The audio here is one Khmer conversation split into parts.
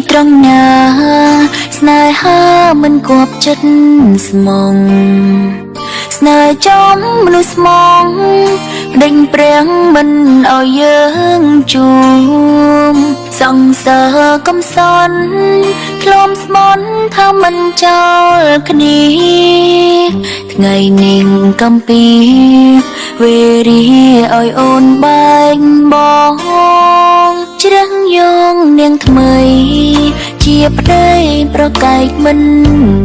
ត្រង់ណាស្នេហាមិនគប់ចិត្តស្មងស្នេហ៍ចំមនុស្សស្មងដេញព្រាំងមិនឲ្យយើងជួបសង្សារកំសន់ក្លំស្មន់ថាមិនចោលគ្នាថ្ងៃនេះកំពីវេរីឲ្យអូនបែកបងជ្រឹងយោងនាងថ្មីជាប្តីប្រកែកមិន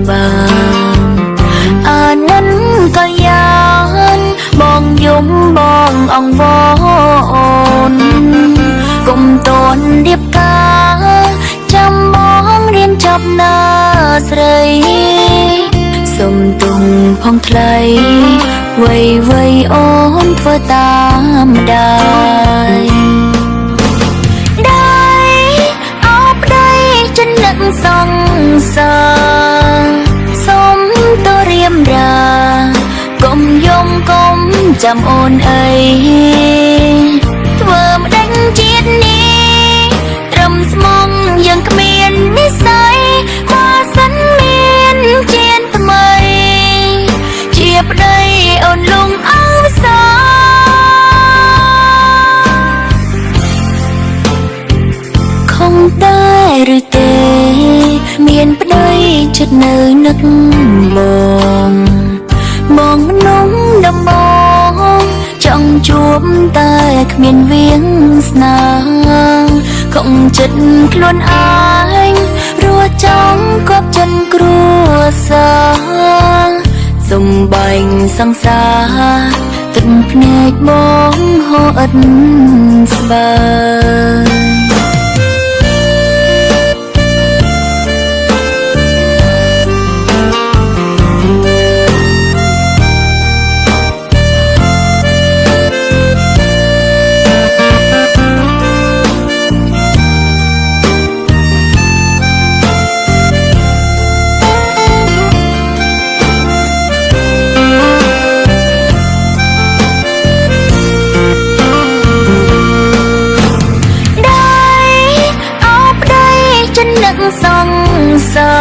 បានអានិនក៏យ៉ាងបងយំបងអង្វរកុំតន់រៀបការចាំបងរៀនចប់ណាស្រីសុំទុំផងថ្លៃវ័យអូនធ្វើតាមដែរអោប្តីចិននឹកសង្សារសុំទៅរៀមរាកុំយំកុំចាំអូនអីធ្វើម្ដេចជាតិនេះត្រឹមស្មងយើងគ្មាននិស្ស័យបើសិនមានជាតិថ្មីជាប្តីអូនលងអវសាខំតែឬទេមានប្តីចិត្តនៅនឹកបងមនុស្សដំបងចង់ជួបតែគ្មានវាងស្នាខំចិត្តខ្លួនឯងរួចចង់គប់ចិនគ្រួសារសំបែងសង្សារទឹកភ្នែកបងហូរអិតស្បើយសង្សា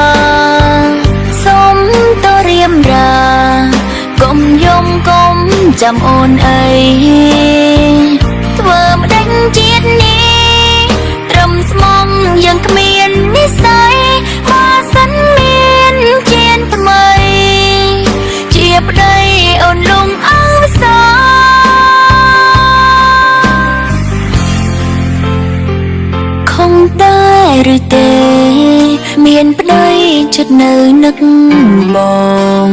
រសុំទៅរៀមរាកុំយំកុំចាំអូនអីធ្វើម្ដេចជាតិនេះត្រឹមស្មងយើងគ្មាននិស្ស័យបើសិនមានជាតិថ្មីជាប្តីអូនលងអវសាខំតែឬទេមានប្តីចិត្តនៅនឹកបង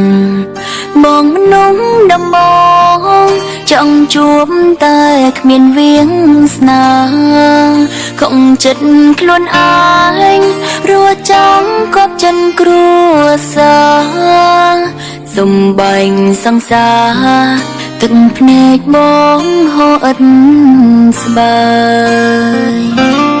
មនុស្សដំបងចង់ជួបតែគ្មានវាងស្នាខំចិត្តខ្លួនឯងរួចចង់គប់ចិនគ្រួសារសំបែងសង្សារទឹកភ្នែកបងហូរអិតស្បើយ